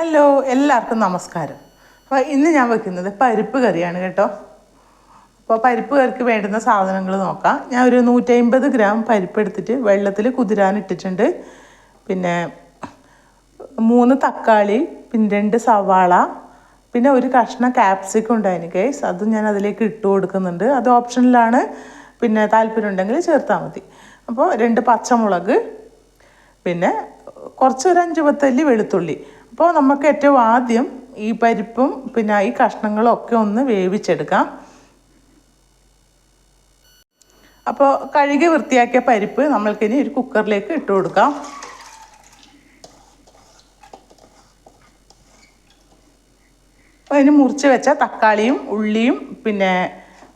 Hello, എല്ലാവർക്കും നമസ്കാരം. അപ്പോൾ ഇന്ന് ഞാൻ വെക്കുന്നത് പരിപ്പ് കറിയാണ് കേട്ടോ. അപ്പോൾ പരിപ്പ് കറിക്ക് വേണ്ടുന്ന സാധനങ്ങൾ നോക്കാം. ഞാൻ ഒരു 150 ഗ്രാം പരിപ്പ് എടുത്തിട്ട് വെള്ളത്തിൽ കുതിരാനിട്ടിട്ടുണ്ട്. പിന്നെ 3 തക്കാളി, പിന്നെ 2 സവാള, പിന്നെ ഒരു കഷ്ണം ക്യാപ്സിക്കം ഉണ്ടായിരുന്നു ഗൈസ്. അതും ഞാൻ അതിലേക്ക് ഇട്ട് കൊടുക്കുന്നുണ്ട്. അത് ഓപ്ഷനിലാണ്, പിന്നെ താല്പര്യം ഉണ്ടെങ്കിൽ ചേർത്താൽ മതി. അപ്പോൾ 2 പച്ചമുളക്, പിന്നെ കുറച്ചൊരു 5-10 അല്ലി വെളുത്തുള്ളി. അപ്പോൾ നമുക്ക് ഏറ്റവും ആദ്യം ഈ പരിപ്പും പിന്നെ ഈ കഷ്ണങ്ങളും ഒക്കെ ഒന്ന് വേവിച്ചെടുക്കാം. അപ്പോൾ കഴുകി വൃത്തിയാക്കിയ പരിപ്പ് നമ്മൾക്കിനി ഒരു കുക്കറിലേക്ക് ഇട്ട് കൊടുക്കാം. അതിന് മുറിച്ച് വെച്ച തക്കാളിയും ഉള്ളിയും പിന്നെ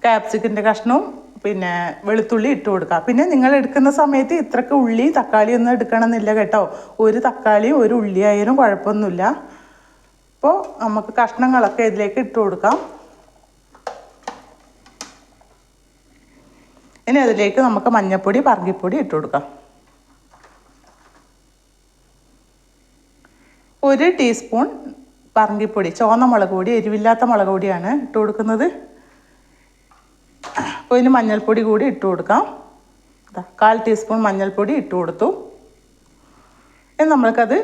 ക്യാപ്സിക്കിൻ്റെ കഷ്ണവും പിന്നെ വെളുത്തുള്ളി ഇട്ട് കൊടുക്കുക. പിന്നെ നിങ്ങൾ എടുക്കുന്ന സമയത്ത് ഇത്രയ്ക്ക് ഉള്ളി തക്കാളി ഒന്നും എടുക്കണമെന്നില്ല കേട്ടോ. ഒരു തക്കാളിയും ഒരു ഉള്ളി ആയാലും കുഴപ്പമൊന്നുമില്ല. അപ്പോൾ നമുക്ക് കഷ്ണങ്ങളൊക്കെ ഇതിലേക്ക് ഇട്ട് കൊടുക്കാം. ഇനി അതിലേക്ക് നമുക്ക് മഞ്ഞൾപ്പൊടി, പറങ്കിപ്പൊടി ഇട്ട് കൊടുക്കാം. 1 ടീസ്പൂൺ പറങ്കിപ്പൊടി, ചുവന്ന മുളക് പൊടി, എരിവില്ലാത്ത മുളക് പൊടിയാണ് ഇട്ട് കൊടുക്കുന്നത്. അപ്പോൾ ഇതിന് മഞ്ഞൾപ്പൊടി കൂടി ഇട്ട് കൊടുക്കാം. 1/4 ടീസ്പൂൺ മഞ്ഞൾപ്പൊടി ഇട്ട് കൊടുത്തു. ഇനി നമ്മൾക്കത്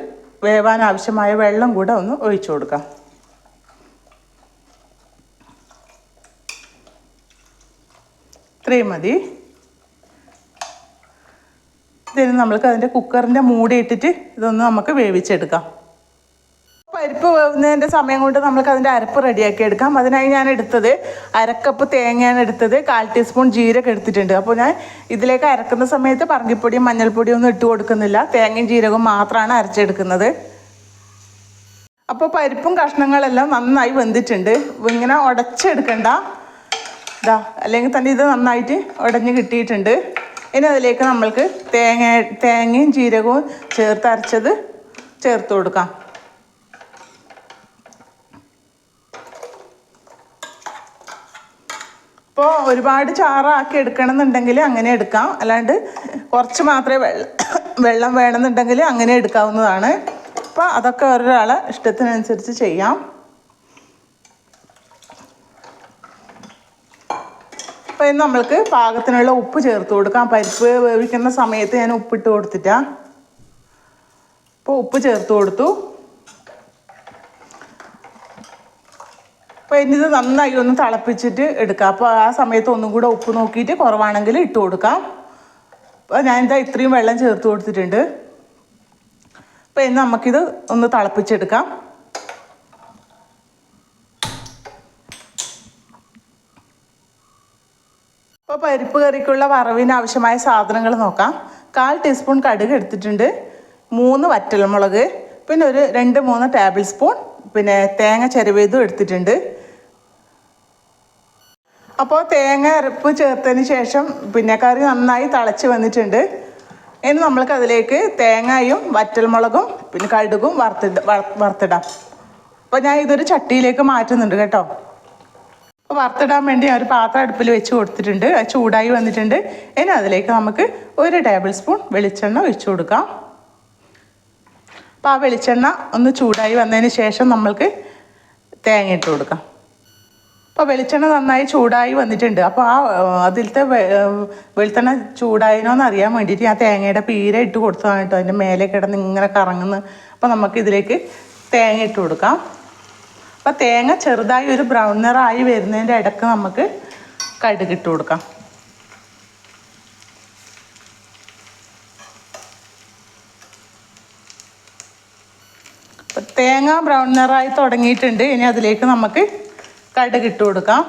വേവാൻ ആവശ്യമായ വെള്ളം കൂടെ ഒന്ന് ഒഴിച്ചു കൊടുക്കാം. ഇത്രയും മതി. ഇതിന് നമ്മൾക്ക് അതിൻ്റെ കുക്കറിൻ്റെ മൂടി ഇട്ടിട്ട് ഇതൊന്ന് നമുക്ക് വേവിച്ചെടുക്കാം. പരിപ്പ് വേവുന്നതിൻ്റെ സമയം കൊണ്ട് നമുക്ക് അതിൻ്റെ അരപ്പ് റെഡിയാക്കി എടുക്കാം. അതിനായി ഞാൻ എടുത്തത് 1/2 കപ്പ് തേങ്ങയാണ് എടുത്തത്. 1/4 ടീസ്പൂൺ ജീരകം എടുത്തിട്ടുണ്ട്. അപ്പോൾ ഞാൻ ഇതിലേക്ക് അരക്കുന്ന സമയത്ത് പറങ്കിപ്പൊടിയും മഞ്ഞൾപ്പൊടിയും ഒന്നും ഇട്ട് കൊടുക്കുന്നില്ല. തേങ്ങയും ജീരകവും മാത്രമാണ് അരച്ചെടുക്കുന്നത്. അപ്പോൾ പരിപ്പും കഷ്ണങ്ങളെല്ലാം നന്നായി വെന്തിട്ടുണ്ട്. ഇങ്ങനെ ഉടച്ചെടുക്കണ്ട, അല്ലെങ്കിൽ തന്നെ ഇത് നന്നായിട്ട് ഉടഞ്ഞ് കിട്ടിയിട്ടുണ്ട്. ഇനി അതിലേക്ക് നമ്മൾക്ക് തേങ്ങയും ജീരകവും ചേർത്ത് അരച്ചത് ചേർത്ത് കൊടുക്കാം. ഇപ്പോൾ ഒരുപാട് ചാറാക്കി എടുക്കണം എന്നുണ്ടെങ്കിൽ അങ്ങനെ എടുക്കാം. അല്ലാണ്ട് കുറച്ച് മാത്രമേ വെള്ളം വേണമെന്നുണ്ടെങ്കിൽ അങ്ങനെ എടുക്കാവുന്നതാണ്. അപ്പോൾ അതൊക്കെ ഒരാളെ ഇഷ്ടത്തിനനുസരിച്ച് ചെയ്യാം. അപ്പോൾ ഇന്ന് നമ്മൾക്ക് പാകത്തിനുള്ള ഉപ്പ് ചേർത്ത് കൊടുക്കാം. പരിപ്പ് വേവിക്കുന്ന സമയത്ത് ഞാൻ ഉപ്പിട്ട് കൊടുത്തിട്ടാണ്. അപ്പോൾ ഉപ്പ് ചേർത്ത് കൊടുത്തു. അപ്പോൾ ഇനിയിത് നന്നായി ഒന്ന് തിളപ്പിച്ചിട്ട് എടുക്കാം. അപ്പോൾ ആ സമയത്ത് ഒന്നും കൂടെ ഉപ്പ് നോക്കിയിട്ട് കുറവാണെങ്കിൽ ഇട്ട് കൊടുക്കാം. അപ്പോൾ ഞാനിതാ ഇത്രയും വെള്ളം ചേർത്ത് കൊടുത്തിട്ടുണ്ട്. അപ്പോൾ ഇനി നമുക്കിത് ഒന്ന് തിളപ്പിച്ചെടുക്കാം. അപ്പോൾ പരിപ്പ് കറിക്കുള്ള വറവിന് ആവശ്യമായ സാധനങ്ങൾ നോക്കാം. 1/4 ടീസ്പൂൺ കടുക് എടുത്തിട്ടുണ്ട്. 3 വറ്റൽമുളക്, പിന്നെ ഒരു 2-3 ടേബിൾ സ്പൂൺ പിന്നെ തേങ്ങ ചിരവിയതും എടുത്തിട്ടുണ്ട്. അപ്പോൾ തേങ്ങ അരപ്പ് ചേർത്തതിന് ശേഷം പിന്നെ കറി നന്നായി തിളച്ച് വന്നിട്ടുണ്ട്. ഇനി നമ്മൾക്ക് അതിലേക്ക് തേങ്ങയും വറ്റൽമുളകും പിന്നെ കടുകും വറുത്തിടാം. അപ്പോൾ ഞാൻ ഇതൊരു ചട്ടിയിലേക്ക് മാറ്റുന്നുണ്ട് കേട്ടോ. അപ്പോൾ വറുത്തിടാൻ വേണ്ടി ഞാൻ ഒരു പാത്രം അടുപ്പിൽ വെച്ച് കൊടുത്തിട്ടുണ്ട്. അത് ചൂടായി വന്നിട്ടുണ്ട്. ഇനി അതിലേക്ക് നമുക്ക് 1 ടേബിൾ സ്പൂൺ വെളിച്ചെണ്ണ ഒഴിച്ചു കൊടുക്കാം. അപ്പോൾ ആ വെളിച്ചെണ്ണ ഒന്ന് ചൂടായി വന്നതിന് ശേഷം നമ്മൾക്ക് തേങ്ങ ഇട്ട് കൊടുക്കാം. അപ്പോൾ വെളിച്ചെണ്ണ നന്നായി ചൂടായി വന്നിട്ടുണ്ട്. അപ്പോൾ അതിലത്തെ വെളിച്ചെണ്ണ ചൂടായിനോന്ന് അറിയാൻ വേണ്ടിയിട്ട് ഞാൻ തേങ്ങയുടെ പീര ഇട്ട് കൊടുത്തതാണ് കേട്ടോ. അതിൻ്റെ മേലെ കിടന്ന് ഇങ്ങനെ കറങ്ങുന്നു. അപ്പോൾ നമുക്ക് ഇതിലേക്ക് തേങ്ങ ഇട്ട് കൊടുക്കാം. അപ്പോൾ തേങ്ങ ചെറുതായി ഒരു ബ്രൗൺ നിറമായി വരുന്നതിൻ്റെ ഇടയ്ക്ക് നമുക്ക് കടുക് ഇട്ട് കൊടുക്കാം. തേങ്ങ ബ്രൗൺ നിറമായി തുടങ്ങിയിട്ടുണ്ട്. ഇനി അതിലേക്ക് നമുക്ക് കടുക് ഇട്ട് കൊടുക്കാം.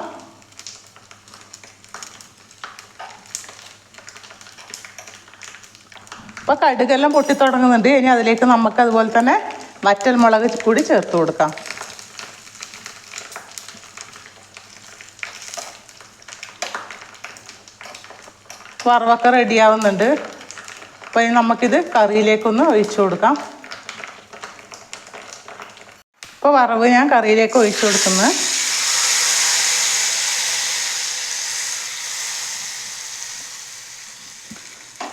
അപ്പോൾ കടുകെല്ലാം പൊട്ടി തുടങ്ങുന്നുണ്ട്. ഇനി അതിലേക്ക് നമുക്ക് അതുപോലെ തന്നെ വറ്റൽമുളക് കൂടി ചേർത്ത് കൊടുക്കാം. വറവൊക്കെ റെഡിയാവുന്നുണ്ട്. അപ്പോൾ ഇനി നമുക്കിത് കറിയിലേക്കൊന്ന് ഒഴിച്ചു കൊടുക്കാം. ഇപ്പോൾ വറവ് ഞാൻ കറിയിലേക്ക് ഒഴിച്ചു കൊടുക്കുന്നത്.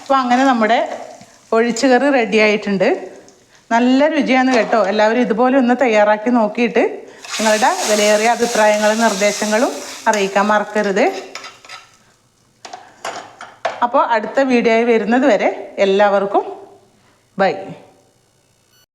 അപ്പോൾ അങ്ങനെ നമ്മുടെ ഒഴിച്ചുകറി റെഡി ആയിട്ടുണ്ട്. നല്ല രുചിയാണ് കേട്ടോ. എല്ലാവരും ഇതുപോലെ ഒന്ന് തയ്യാറാക്കി നോക്കിയിട്ട് നിങ്ങളുടെ വിലയേറിയ അഭിപ്രായങ്ങളും നിർദ്ദേശങ്ങളും അറിയിക്കാൻ മറക്കരുത്. അപ്പോൾ അടുത്ത വീഡിയോയിൽ വരുന്നത് വരെ എല്ലാവർക്കും ബൈ.